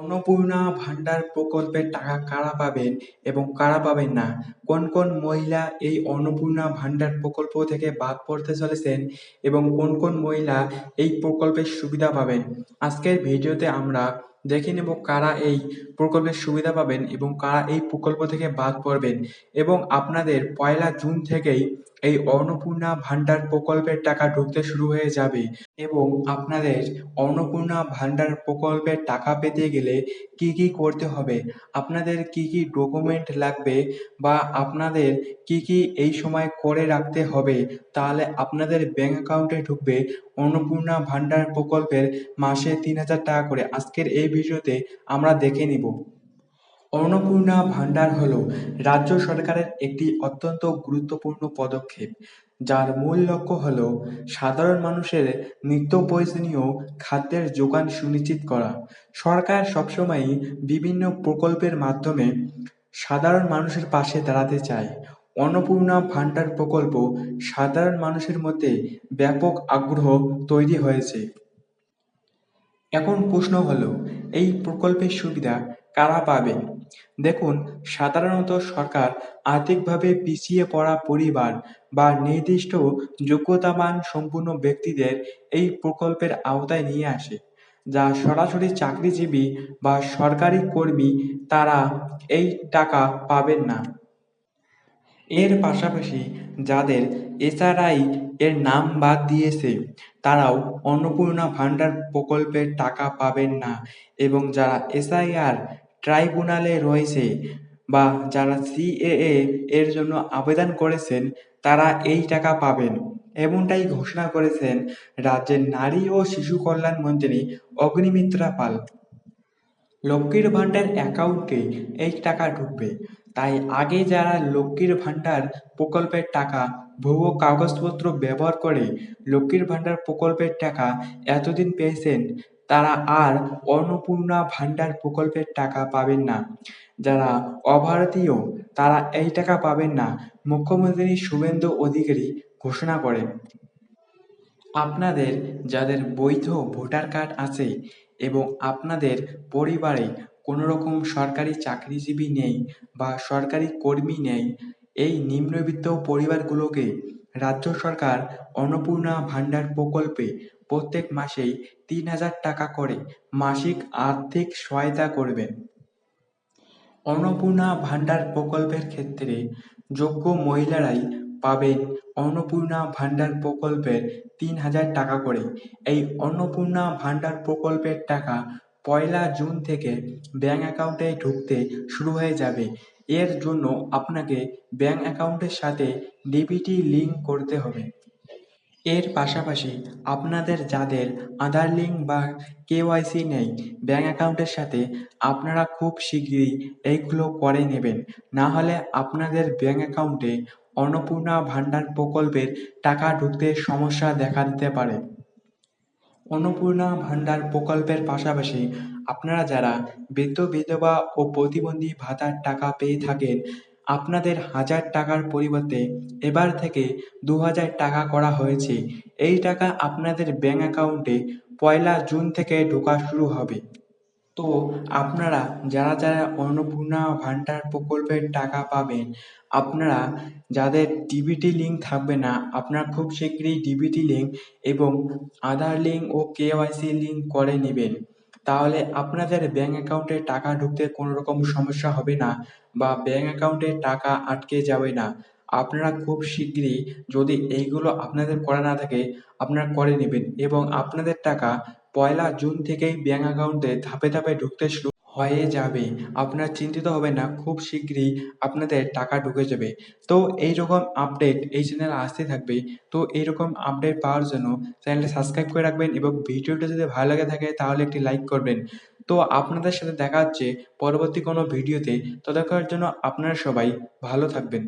অন্নপূর্ণা ভান্ডার প্রকল্পের টাকা কারা পাবেন এবং কারা পাবেন না? কোন কোন মহিলা এই অন্নপূর্ণা ভান্ডার প্রকল্প থেকে বাদ পড়তে চলেছেন এবং কোন কোন মহিলা এই প্রকল্পের সুবিধা পাবেন? আজকের ভিডিওতে আমরা দেখে নেব কারা এই প্রকল্পের সুবিধা পাবেন এবং কারা এই প্রকল্প থেকে বাদ পড়বেন এবং আপনাদের 1লা জুন থেকেই এই অন্নপূর্ণা ভান্ডার প্রকল্পের টাকা ঢুকতে শুরু হয়ে যাবে এবং আপনাদের অন্নপূর্ণা ভান্ডার প্রকল্পের টাকা পেতে গেলে কি কি করতে হবে, আপনাদের কি কি ডকুমেন্ট লাগবে বা আপনাদের কি কি এই সময় করে রাখতে হবে, তাহলে আপনাদের ব্যাংক অ্যাকাউন্টে ঢুকবে অন্নপূর্ণা ভান্ডার প্রকল্পের মাসে ৩,০০০ টাকা করে। আজকের এই ভিডিওতে আমরা দেখে নিব। অন্নপূর্ণা ভান্ডার হল রাজ্য সরকারের একটি অত্যন্ত গুরুত্বপূর্ণ পদক্ষেপ, যার মূল লক্ষ্য হল সাধারণ মানুষের নিত্য প্রয়োজনীয় খাদ্যের যোগান সুনিশ্চিত করা। সরকার সবসময়ই বিভিন্ন প্রকল্পের মাধ্যমে সাধারণ মানুষের পাশে দাঁড়াতে চায়। অন্নপূর্ণা ভান্ডার প্রকল্প সাধারণ মানুষের মধ্যে ব্যাপক আগ্রহ তৈরি হয়েছে। এখন প্রশ্ন হলো, এই প্রকল্পের সুবিধা কারা পাবেন? দেখুন, সাধারণত সরকার আর্থিকভাবে পিছিয়ে পড়া পরিবার বা নির্দিষ্ট যোগ্যতামান সম্পন্ন ব্যক্তিদের এই প্রকল্পের আওতায় নিয়ে আসে। যা সরাসরি চাকরিজীবী বা সরকারি কর্মী, তারা এই টাকা পাবেন না। এর পাশাপাশি যাদের এসআরআই এর নাম বাদ দিয়েছে, তারাও অন্নপূর্ণা ভান্ডার প্রকল্পের টাকা পাবেন না এবং যারা এসআইআর ট্রাইব্যুনালে রয়েছে বা যারা সিএএ এর জন্য আবেদন করেছেন, তারা এই টাকা পাবেন। এমনটাই ঘোষণা করেছেন রাজ্যের নারী ও শিশু কল্যাণ মন্ত্রী অগ্নিমিত্রা পাল। লক্ষ্মীর ভান্ডার অ্যাকাউন্টে এই টাকা ঢুকবে, তাই আগে যারা লক্ষ্মীর ভান্ডার প্রকল্পের টাকা ভুয়ো কাগজপত্র ব্যবহার করে লক্ষ্মীর ভান্ডার প্রকল্পের টাকা এতদিন পেয়েছেন, তারা আর অন্নপূর্ণা ভান্ডার প্রকল্পের টাকা পাবেন না। যারা অভারতীয়, তারা এই টাকা পাবেন না, মুখ্যমন্ত্রী শুভেন্দু অধিকারী ঘোষণা করেন। আপনাদের যাদের বৈধ ভোটার কার্ড আছে এবং আপনাদের পরিবারে কোনো রকম সরকারি চাকরিজীবী নেই বা সরকারি কর্মী নেই, এই নিম্নবিত্ত পরিবারগুলোকে রাজ্য সরকার অন্নপূর্ণা ভান্ডার প্রকল্পে প্রত্যেক মাসেই ৩,০০০ টাকা করে মাসিক আর্থিক সহায়তা করবেন। অন্নপূর্ণা ভান্ডার প্রকল্পের ক্ষেত্রে যোগ্য মহিলারাই পাবেন অন্নপূর্ণা ভান্ডার প্রকল্পের ৩,০০০ টাকা করে। এই অন্নপূর্ণা ভান্ডার প্রকল্পের টাকা 1লা জুন থেকে ব্যাংক অ্যাকাউন্টে ঢুকতে শুরু হয়ে যাবে। এর জন্য আপনাকে ব্যাংক অ্যাকাউন্টের সাথে ডিবিটি লিংক করতে হবে। এর পাশাপাশি আপনাদের যাদের আধার লিঙ্ক বা কেওয়াইসি নেই ব্যাংক অ্যাকাউন্টের সাথে, আপনারা খুব শিগগিরই এইগুলো করে নেবেন, না হলে আপনাদের ব্যাংক অ্যাকাউন্টে অন্নপূর্ণা ভান্ডার প্রকল্পের টাকা ঢুকতে সমস্যা দেখা দিতে পারে। অন্নপূর্ণা ভান্ডার প্রকল্পের পাশাপাশি আপনারা যারা বৃদ্ধ বিধবা ও প্রতিবন্ধী ভাতার টাকা পেয়ে থাকেন, আপনাদের ১,০০০ টাকার পরিবর্তে এবার থেকে ২,০০০ টাকা করা হয়েছে। এই টাকা আপনাদের ব্যাংক অ্যাকাউন্টে 1লা জুন থেকে ঢোকা শুরু হবে। তো আপনারা যারা যারা অন্নপূর্ণা ভান্ডার প্রকল্পের টাকা পাবেন, আপনারা যাদের ডিবিটি লিঙ্ক থাকবে না, আপনারা খুব শিগগিরই ডিবিটি লিঙ্ক এবং আধার লিঙ্ক ও কেওয়াইসি লিঙ্ক করে নেবেন। তাহলে আপনাদের ব্যাংক অ্যাকাউন্টে টাকা ঢুকতে কোনো রকম সমস্যা হবে না বা ব্যাংক অ্যাকাউন্টে টাকা আটকে যাবে না। আপনারা খুব শিগগিরই, যদি এইগুলো আপনাদের করা না থাকে, আপনারা করে নেবেন এবং আপনাদের টাকা 1লা জুন থেকেই ব্যাংক অ্যাকাউন্টে ধাপে ধাপে ঢুকতে শুরু হয়ে যাবে। আপনারা চিন্তিত হবেন না, খুব শিগগিরই আপনাদের টাকা ঢুকে যাবে। তো এইরকম আপডেট এই চ্যানেলে আসতে থাকবে। তো এইরকম আপডেট পাওয়ার জন্য চ্যানেলটা সাবস্ক্রাইব করে রাখবেন এবং ভিডিওটা যদি ভালো লেগে থাকে তাহলে একটি লাইক করবেন। তো আপনাদের সাথে দেখা হচ্ছে পরবর্তী কোনো ভিডিওতে। ততক্ষণের জন্য আপনারা সবাই ভালো থাকবেন।